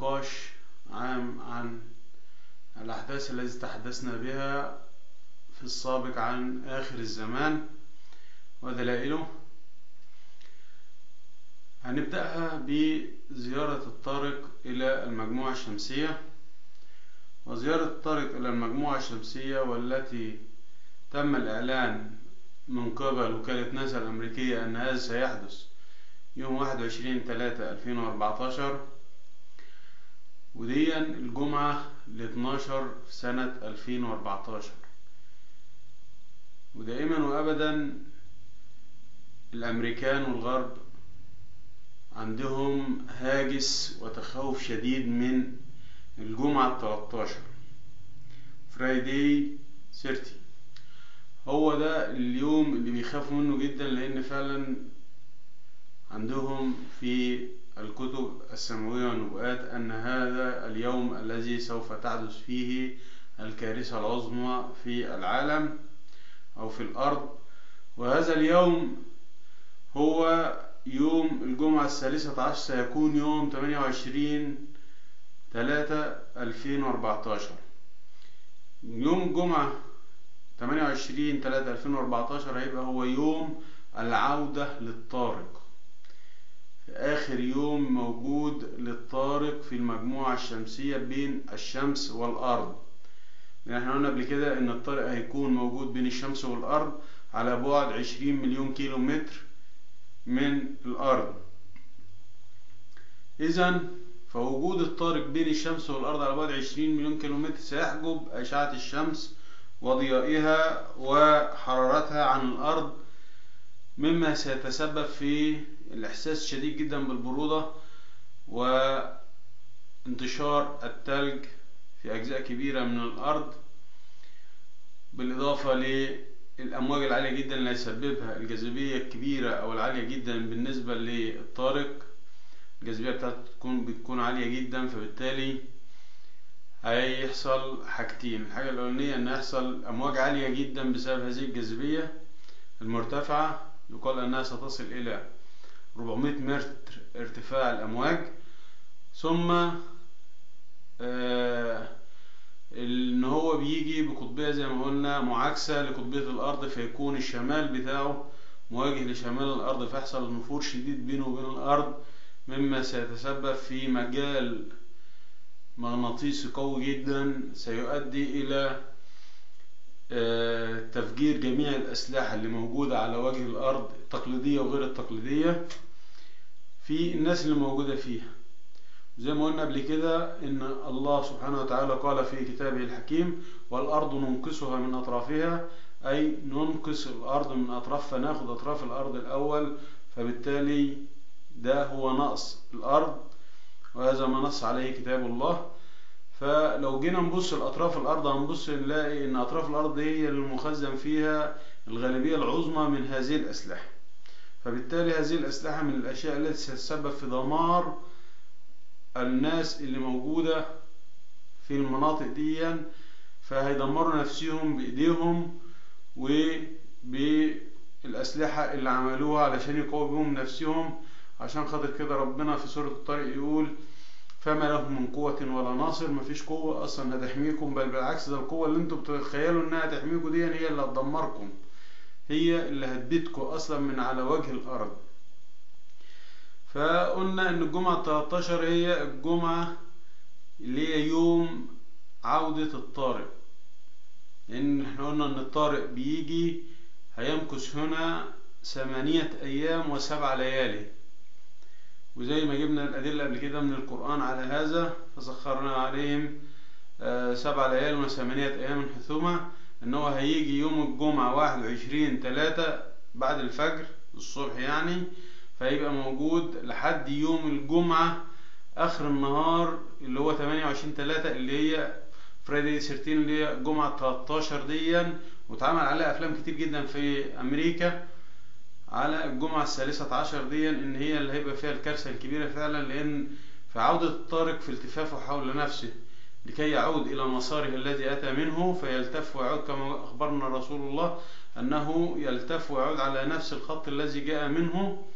نقاش عام عن الأحداث التي تحدثنا بها في السابق عن آخر الزمان ودلائله. هنبدأها بزيارة الطارق إلى المجموعة الشمسية. وزيارة الطارق إلى المجموعة الشمسية والتي تم الإعلان من قبل وكالة ناسا الأمريكية أن هذا سيحدث يوم 21/3/2014، وديا الجمعة ل12 في سنة 2014. ودائما وأبدا الأمريكان والغرب عندهم هاجس وتخوف شديد من الجمعة 13 فرايداي 30. هو ده اليوم اللي بيخافوا منه جدا، لأن فعلا عندهم في الكتب السماوية والنبوءات أن هذا اليوم الذي سوف تحدث فيه الكارثة العظمى في العالم أو في الأرض. وهذا اليوم هو يوم الجمعة 13، سيكون يوم 28/3/2014. يوم الجمعة 28/3/2014 هيبقى هو يوم العودة للطارق، آخر يوم موجود للطارق في المجموعة الشمسية بين الشمس والأرض. احنا قلنا قبل كده ان الطارق هيكون موجود بين الشمس والأرض على بعد 20 مليون كيلو متر من الأرض. إذن فوجود الطارق بين الشمس والأرض على بعد 20 مليون كيلو متر سيحجب أشعة الشمس وضيائها وحرارتها عن الأرض، مما سيتسبب في الإحساس شديد جدا بالبرودة وانتشار الثلج في أجزاء كبيرة من الأرض، بالإضافة للأمواج العالية جدا اللي هيسببها الجاذبية الكبيرة أو العالية جدا بالنسبة للطارق. الجاذبية بتاعته بتكون عالية جدا، فبالتالي هيحصل حاجتين. الحاجة الأولانية أن يحصل أمواج عالية جدا بسبب هذه الجاذبية المرتفعة، يقال أنها ستصل إلى 400 متر ارتفاع الأمواج. ثم ان هو بيجي بقطبية زي ما قلنا معاكسة لقطبية الأرض، فيكون الشمال بتاعه مواجه لشمال الأرض، فيحصل نفور شديد بينه وبين الأرض، مما سيتسبب في مجال مغناطيسي قوي جدا سيؤدي إلى تفجير جميع الأسلحة اللي موجودة على وجه الأرض التقليدية وغير التقليدية في الناس اللي موجودة فيها. زي ما قلنا قبل كده ان الله سبحانه وتعالى قال في كتابه الحكيم: والأرض ننقصها من أطرافها، أي ننقص الأرض من أطراف، فناخد أطراف الأرض الأول، فبالتالي ده هو نقص الأرض، وهذا ما نص عليه كتاب الله. فلو جينا نبص لأطراف الأرض هنبص نلاقي ان أطراف الأرض هي المخزن فيها الغالبية العظمى من هذه الأسلحة، فبالتالي هذه الأسلحة من الأشياء التي ستسبب في دمار الناس اللي موجودة في المناطق دي، فهيدمروا نفسهم بإيديهم وبالأسلحة اللي عملوها علشان يقووا بهم نفسهم. عشان خاطر كده ربنا في سورة الطارق يقول: فما لهم من قوة ولا ناصر. مفيش قوة أصلا هتحميكم، بل بالعكس، ده القوة اللي انتوا بتتخيلوا انها تحميكم دي هي اللي هتدمركم، هي اللي هتبيدكم أصلا من على وجه الأرض. فقلنا ان الجمعة 13 هي الجمعة اللي هي يوم عودة الطارق، لان احنا قلنا ان الطارق بيجي هيمكث هنا 8 أيام و7 ليالي، وزي ما جبنا الأدلة قبل كده من القرآن على هذا: فسخرنا عليهم 7 ليال و8 أيام حثوما، ان هو هيجي يوم الجمعة 21/3 بعد الفجر الصبح يعني، فيبقى موجود لحد يوم الجمعة آخر النهار اللي هو 28/3 اللي هي فرايداي 13 اللي هي الجمعة 13 دي. واتعمل عليها أفلام كتير جدا في أمريكا على الجمعة 13 دي، إن هي اللي هيبقى فيها الكارثة الكبيرة فعلا، لأن في عودة الطارق في التفافه حول نفسه لكي يعود إلى مساره الذي أتى منه، فيلتف ويعود كما أخبرنا رسول الله أنه يلتف ويعود على نفس الخط الذي جاء منه.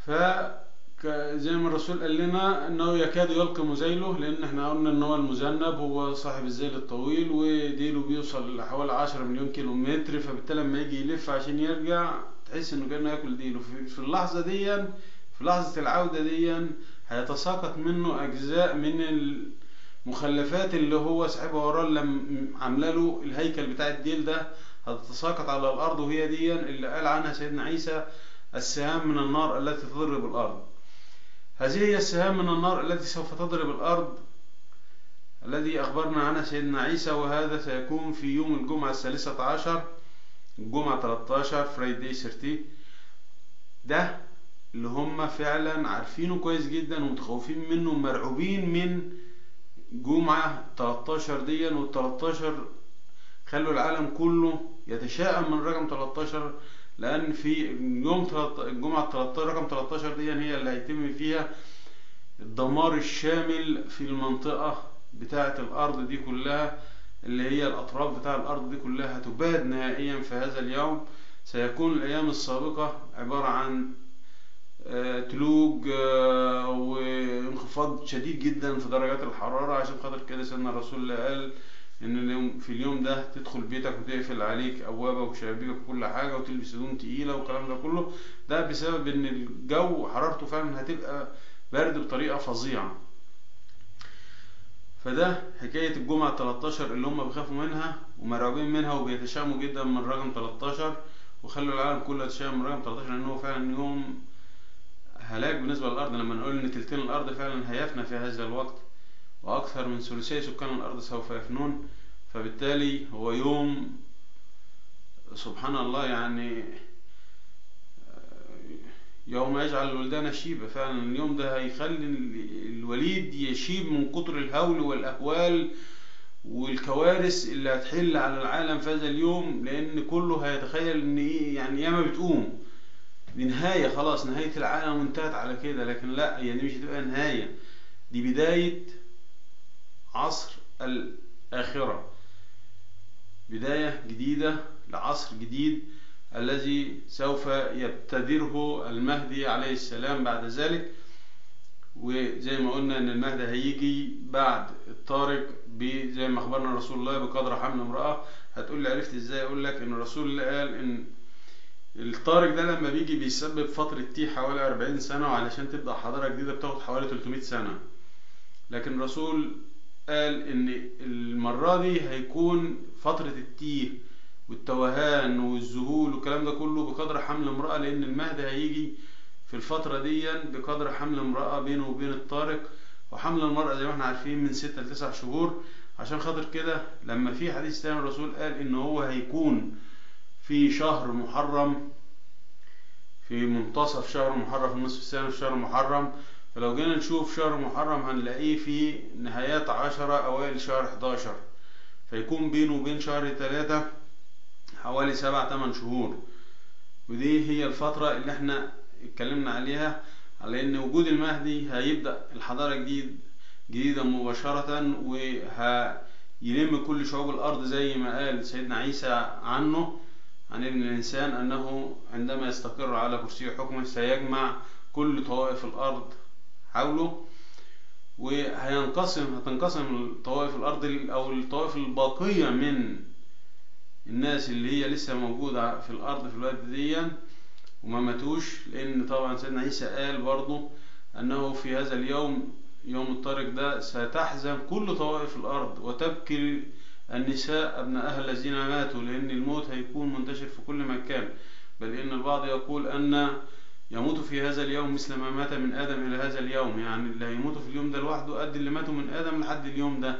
فكان زي ما الرسول قال لنا انه يكاد يلقي مذيله، لان احنا قلنا ان هو المذنب هو صاحب الذيل الطويل وديله بيوصل لحوالي 10 مليون كيلو متر، فبالتالي لما يجي يلف عشان يرجع تحس انه كانه ياكل ديله. في اللحظه دي، في لحظه العوده دي، هيتساقط منه اجزاء من المخلفات اللي هو سحبها وراه، اللي عامله له الهيكل بتاع الديل ده، هتتساقط على الارض. وهي دي اللي قال عنها سيدنا عيسى السهام من النار التي تضرب الارض. هذه هي السهام من النار التي سوف تضرب الارض الذي اخبرنا عنها سيدنا عيسى، وهذا سيكون في يوم الجمعة 13، الجمعة 13 فرايداي 30. ده اللي هم فعلا عارفينه كويس جدا ومتخوفين منه ومرعوبين من جمعة 13 دي. وال13 خلوا العالم كله يتشائم من رقم 13، لان في يوم الجمعة 13 رقم 13 دي هي اللي هيتم فيها الدمار الشامل في المنطقة بتاعة الارض دي كلها، اللي هي الاطراف بتاع الارض دي كلها هتباد نهائيا في هذا اليوم. سيكون الايام السابقة عبارة عن تلوج وانخفاض شديد جدا في درجات الحرارة. عشان خاطر كده سيدنا الرسول قال ان في اليوم ده تدخل بيتك وتقفل عليك ابوابك وشبابيكك وكل حاجة وتلبس هدوم تقيلة والكلام ده كله. ده بسبب ان الجو حرارته فعلا هتبقى برد بطريقة فظيعة. فده حكاية الجمعة 13 اللي هم بيخافوا منها ومرعوبين منها وبيتشائموا جدا من رقم 13، وخلوا العالم كله يتشائم من رقم 13، لانه فعلا يوم هلاك بالنسبة للأرض. لما نقول إن تلتين الأرض فعلا هيفنى في هذا الوقت، وأكثر من ثلثي سكان الأرض سوف يفنون. فبالتالي هو يوم سبحان الله، يعني يوم يجعل الولدان شيبة. فعلا اليوم ده هيخلي الوليد يشيب من كتر الهول والأهوال والكوارث اللي هتحل على العالم في هذا اليوم، لأن كله هيتخيل إن إيه يعني ياما بتقوم دي نهاية، خلاص نهاية العالم انتهت على كده. لكن لا، هي دي مش هتبقى نهاية، دي بداية عصر الآخرة، بداية جديدة لعصر جديد الذي سوف يبتدره المهدي عليه السلام بعد ذلك. وزي ما قلنا ان المهدي هيجي بعد الطارق زي ما اخبرنا رسول الله بقدر حمل امرأة. هتقول لي عرفت ازاي؟ اقول لك ان الرسول اللي قال ان الطارق ده لما بيجي بيسبب فترة تيه حوالي 40 سنة، وعلشان تبدأ حضارة جديدة بتاخد حوالي 300 سنة. لكن الرسول قال ان المرة دي هيكون فترة التيه والتوهان والذهول والكلام ده كله بقدر حمل امرأة، لان المهدي هيجي في الفترة دي بقدر حمل امرأة بينه وبين الطارق. وحمل المرأة زي ما احنا عارفين من 6 ل 9 شهور. عشان خاطر كده لما في حديث تاني الرسول قال ان هو هيكون في شهر محرم، في منتصف شهر محرم، في النصف الثاني في شهر محرم. فلو جينا نشوف شهر محرم هنلاقيه في نهايات 10 أوائل شهر 11، فيكون بينه وبين شهر 3 حوالي 7-8 شهور. ودي هي الفترة اللي احنا اتكلمنا عليها، على ان وجود المهدي هيبدأ الحضارة جديدة مباشرة، وهيلم كل شعوب الأرض زي ما قال سيدنا عيسى عنه عن ابن الإنسان أنه عندما يستقر على كرسي حكمه سيجمع كل طوائف الأرض حوله، هتنقسم طوائف الأرض أو الطوائف الباقية من الناس اللي هي لسه موجودة في الأرض في الوقت دي وما ماتوش. لأن طبعا سيدنا عيسى قال برضو أنه في هذا اليوم، يوم الطارق ده، ستحزن كل طوائف الأرض وتبكي النساء أبنائها الذين ماتوا، لأن الموت هيكون منتشر في كل مكان. بل إن البعض يقول أن يموت في هذا اليوم مثل ما مات من آدم إلى هذا اليوم، يعني اللي هيموتوا في اليوم ده لوحده قد اللي ماتوا من آدم لحد اليوم ده.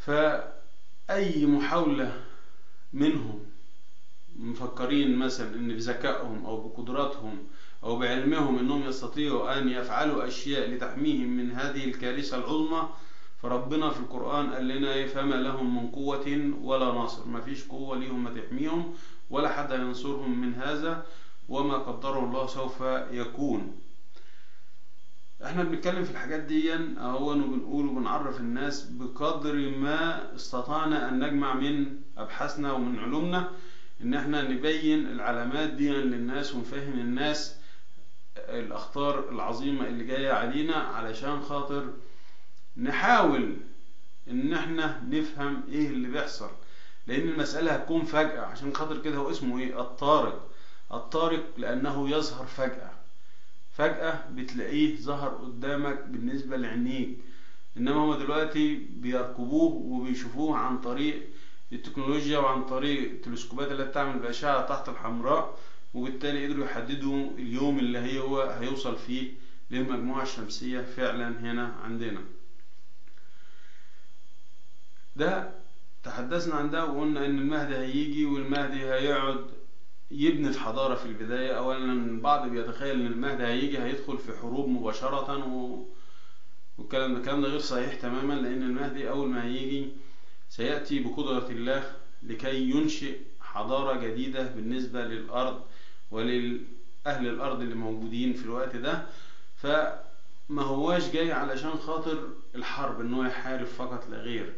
فأي محاولة منهم مفكرين مثلا ان بذكائهم او بقدراتهم او بعلمهم انهم يستطيعوا ان يفعلوا اشياء لتحميهم من هذه الكارثة العظمى، فربنا في القرآن قال لنا فما لهم من قوة ولا ناصر، ما فيش قوة ليهم ما تحميهم ولا حد ينصرهم من هذا، وما قدره الله سوف يكون. احنا بنتكلم في الحاجات دي اهو وبنقول وبنعرف الناس بقدر ما استطعنا ان نجمع من ابحاثنا ومن علومنا، ان احنا نبين العلامات دي للناس ونفهم الناس الأخطار العظيمة اللي جاية علينا، علشان خاطر نحاول ان احنا نفهم ايه اللي بيحصل، لان المسألة هتكون فجأة. عشان خاطر كده هو اسمه ايه؟ الطارق. الطارق لانه يظهر فجأة، فجأة بتلاقيه ظهر قدامك بالنسبة لعينيك. انما هما دلوقتي بيركبوه وبيشوفوه عن طريق التكنولوجيا وعن طريق التلسكوبات اللي بتعمل بأشعة تحت الحمراء، وبالتالي قدروا يحددوا اليوم اللي هو هيوصل فيه للمجموعة الشمسية فعلا هنا عندنا. ده تحدثنا عن ده وقلنا ان المهدي هيجي، والمهدي هيقعد يبني الحضارة في البداية. اولا البعض بيتخيل ان المهدي هيجي هيدخل في حروب مباشرة والكلام ده غير صحيح تماما، لان المهدي اول ما هيجي سيأتي بقدرة الله لكي ينشئ حضارة جديدة بالنسبة للأرض وللأهل الأرض اللي موجودين في الوقت ده. فما هواش جاي علشان خاطر الحرب انه يحارب فقط لا غير،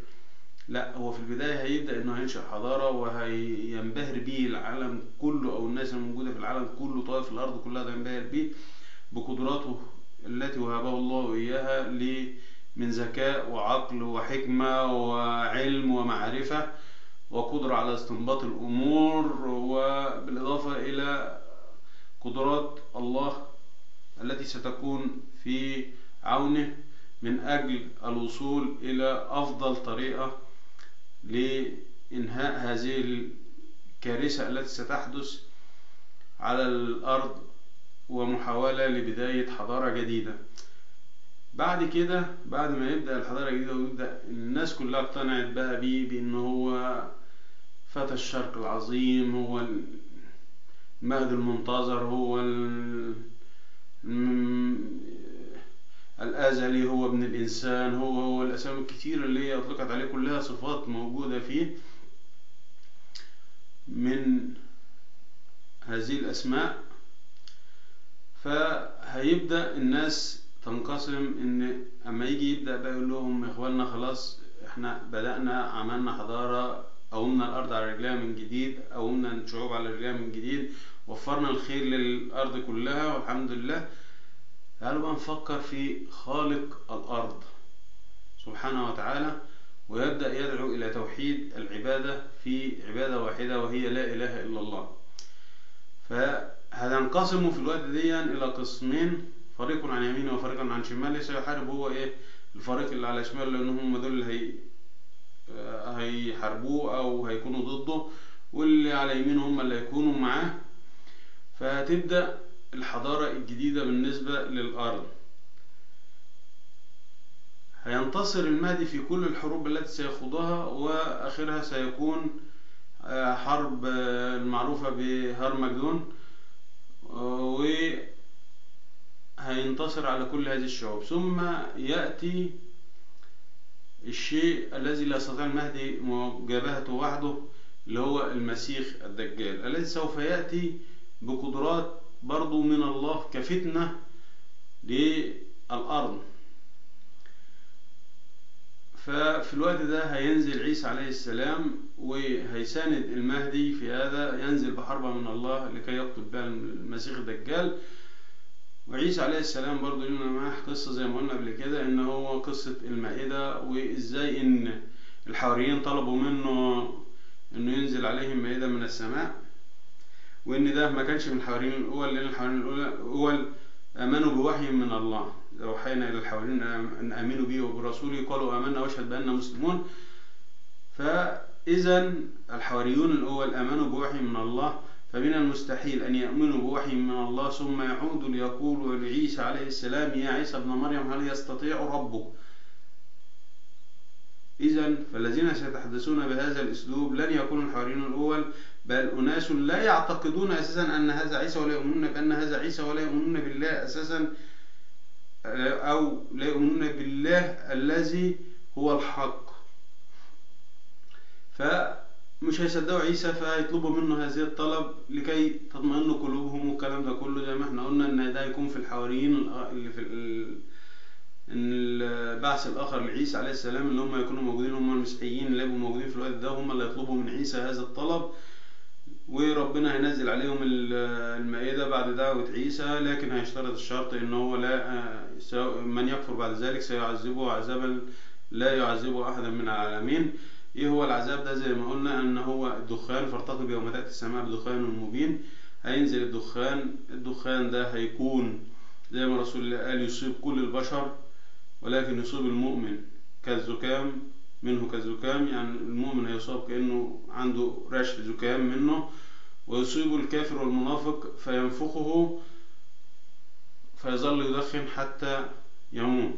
لا، هو في البداية هيبدأ انه هينشئ حضارة وهينبهر به العالم كله، او الناس الموجودة في العالم كله، طوائف الارض كلها تنبهر به بقدراته التي وهبه الله اياها من ذكاء وعقل وحكمة وعلم ومعرفة وقدرة على استنباط الامور، وبالاضافة الى قدرات الله التي ستكون في عونه من اجل الوصول الى افضل طريقة لإنهاء هذه الكارثة التي ستحدث على الأرض، ومحاولة لبداية حضارة جديدة. بعد كده، بعد ما يبدأ الحضارة الجديدة ويبدأ الناس كلها اقتنعت بقى بيه بأنه هو فتى الشرق العظيم، هو المهدي المنتظر، هو الأزلي، هو ابن الإنسان، هو الأسامي الكتيرة اللي هي أطلقت عليه كلها صفات موجودة فيه من هذه الأسماء. فهيبدأ الناس تنقسم، إن أما يجي يبدأ بقى يقول لهم يا إخواننا خلاص إحنا بدأنا عملنا حضارة، قومنا الأرض على رجلها من جديد، قومنا الشعوب على رجلها من جديد، وفرنا الخير للأرض كلها والحمد لله. تعالوا بقى نفكر في خالق الأرض سبحانه وتعالى، ويبدأ يدعو إلى توحيد العبادة في عبادة واحدة وهي لا إله إلا الله. فهننقسم في الوقت دي إلى قسمين، فريق عن يمينه وفريق عن شماله. سيحارب هو الفريق اللي على شماله، لأنهم هم دول اللي هيحاربوه أو هيكونوا ضده، واللي على يمينه هم اللي هيكونوا معاه. فهتبدأ الحضارة الجديدة بالنسبة للأرض. هينتصر المهدي في كل الحروب التي سيخوضها، وآخرها سيكون حرب المعروفة بهرمجدون، وهينتصر على كل هذه الشعوب. ثم يأتي الشيء الذي لا يستطيع المهدي مجابهته وحده، اللي هو المسيح الدجال، الذي سوف يأتي بقدرات برضو من الله كفتنة للأرض. ففي الوقت ده هينزل عيسى عليه السلام وهيساند المهدي في هذا، ينزل بحربة من الله لكي يقتل بها المسيح الدجال. وعيسى عليه السلام برضو لنا معاه قصة زي ما قلنا قبل كده، ان هو قصة المائدة، وازاي ان الحواريين طلبوا منه انه ينزل عليهم مائدة من السماء، وان ده ما كانش من الحواريين الاول، لان الحواريين الاول امنوا بوحي من الله، اوحينا الى الحواريين ان امنوا به وبرسوله قالوا امنا واشهد باننا مسلمون. فاذا الحواريون الاول امنوا بوحي من الله، فمن المستحيل ان يؤمنوا بوحي من الله ثم يعودوا ليقولوا لعيسى عليه السلام يا عيسى ابن مريم هل يستطيع ربك؟ إذا فالذين سيتحدثون بهذا الأسلوب لن يكونوا الحواريون الأول، بل أناس لا يعتقدون أساسا أن هذا عيسى، ولا يؤمنون بأن هذا عيسى، ولا يؤمنون بالله أساسا، أو لا يؤمنون بالله الذي هو الحق. فمش هيصدقوا عيسى، فيطلبوا منه هذه الطلب لكي تطمئن قلوبهم، والكلام ده كله زي ما احنا قلنا ان ده يكون في الحواريين اللي في ان البعث الاخر لعيسى عليه السلام، اللي هم يكونوا موجودين، هم المسيحيين اللي يبقوا موجودين في الوقت ده، هم اللي يطلبوا من عيسى هذا الطلب وربنا هينزل عليهم المائدة بعد دعوة عيسى، لكن هيشترط الشرط ان هو لا من يكفر بعد ذلك سيعذبه عذابا لا يعذبه احدا من العالمين. ايه هو العذاب ده؟ زي ما قلنا ان هو الدخان، فارتقب يوم تأتي السماء بدخان مبين. هينزل الدخان ده هيكون زي ما رسول الله قال يصيب كل البشر، ولكن يصيب المؤمن كالزكام منه كالزكام، يعني المؤمن هيصاب كأنه عنده رشح زكام منه، ويصيب الكافر والمنافق فينفخه فيظل يدخن حتى يموت.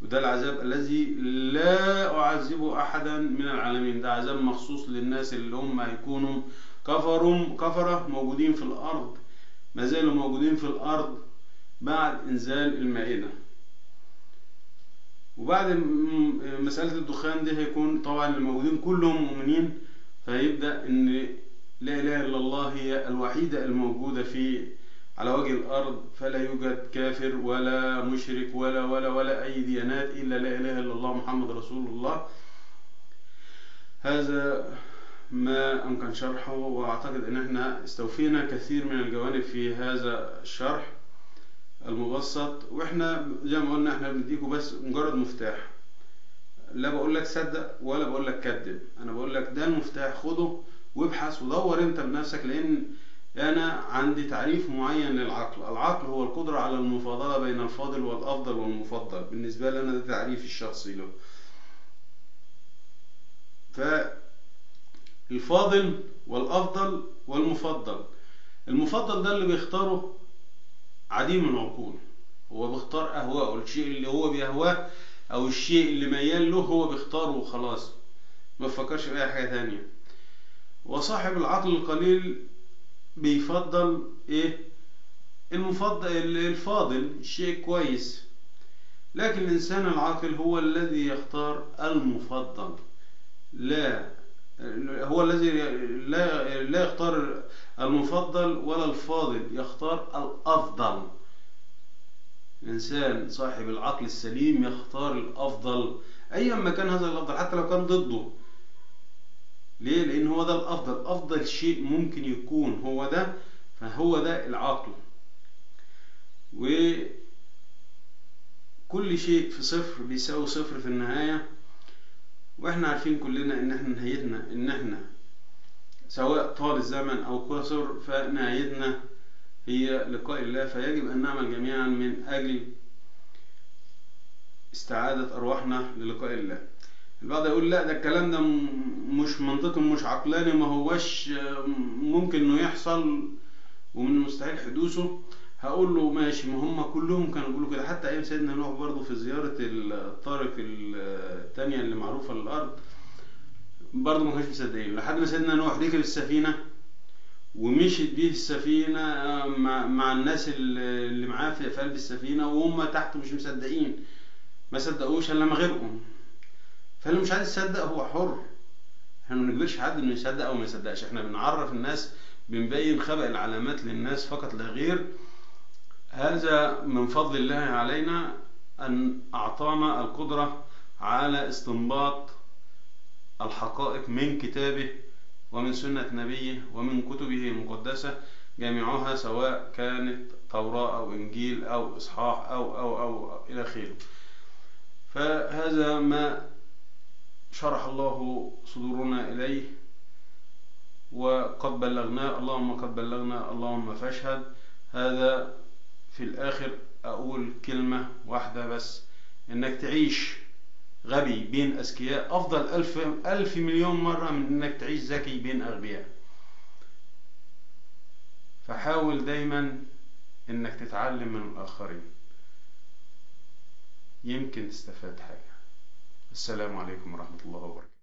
وده العذاب الذي لا أعذبه أحدا من العالمين، ده عذاب مخصوص للناس اللي هم هيكونوا كفرة موجودين في الأرض، ما زالوا موجودين في الأرض بعد إنزال المائدة. وبعد مسألة الدخان دي هيكون طبعا الموجودين كلهم مؤمنين، فيبدأ ان لا اله الا الله هي الوحيدة الموجودة على وجه الارض، فلا يوجد كافر ولا مشرك ولا اي ديانات الا لا اله الا الله محمد رسول الله. هذا ما امكن شرحه، واعتقد ان احنا استوفينا كثير من الجوانب في هذا الشرح المبسط. واحنا زي ما قلنا احنا بنديكوا بس مجرد مفتاح، لا بقول لك صدق ولا بقول لك كذب، انا بقول لك ده المفتاح، خده وابحث ودور انت بنفسك، لان انا عندي تعريف معين للعقل. العقل هو القدرة على المفاضلة بين الفاضل والافضل والمفضل، بالنسبة لي انا ده تعريفي الشخصي له. فالفاضل والافضل والمفضل، المفضل ده اللي بيختاره عديم العقول، هو بيختار اهواءه، الشيء اللي هو بيهواه او الشيء اللي ميال له هو بيختاره وخلاص، ما بيفكرش في اي حاجه تانية. وصاحب العقل القليل بيفضل ايه؟ الفاضل، الشيء كويس. لكن الانسان العاقل هو الذي يختار المفضل، هو الذي لا يختار المفضل ولا الفاضل، يختار الافضل. الإنسان صاحب العقل السليم يختار الأفضل أيا ما كان هذا الأفضل، حتى لو كان ضده. ليه؟ لأن هو ده الأفضل، أفضل شيء ممكن يكون هو ده، فهو ده العقل. وكل شيء في صفر بيساوي صفر في النهاية، وإحنا عارفين كلنا إن إحنا نهايتنا إن إحنا سواء طال الزمن أو قصر فنهايتنا هي لقاء الله. فيجب أن نعمل جميعا من أجل استعادة أرواحنا للقاء الله. البعض يقول لا ده الكلام ده مش منطقي مش عقلاني، ما هوش ممكن انه يحصل ومن المستحيل حدوثه. هقول له ماشي، ما هم كلهم كانوا بيقولوا كده، حتى ايام سيدنا نوح برضه في زيارة الطارق الثانية اللي معروفة للأرض برضه ما كانوش مصدقين، لحد ما سيدنا نوح ركب السفينة ومشيت بيه السفينة مع الناس اللي معاه في قلب السفينة، وهم تحت مش مصدقين، ما صدقوش الا لما غرقوا. فاللي مش عايز يصدق هو حر، احنا ما بنجبرش حد انه يصدق او ما يصدقش، احنا بنعرف الناس، بنبين خبأ العلامات للناس فقط لا غير. هذا من فضل الله علينا ان اعطانا القدرة على استنباط الحقائق من كتابه ومن سنة نبيه ومن كتبه المقدسة جميعها، سواء كانت توراة أو إنجيل أو إصحاح أو إلى آخره. فهذا ما شرح الله صدورنا إليه وقد بلغناه، اللهم قد بلغنا اللهم فاشهد. هذا في الآخر أقول كلمة واحدة بس، إنك تعيش غبي بين أذكياء أفضل ألف مليون مرة من إنك تعيش ذكي بين أغبياء. فحاول دايما إنك تتعلم من الآخرين، يمكن تستفاد حاجة. السلام عليكم ورحمة الله وبركاته.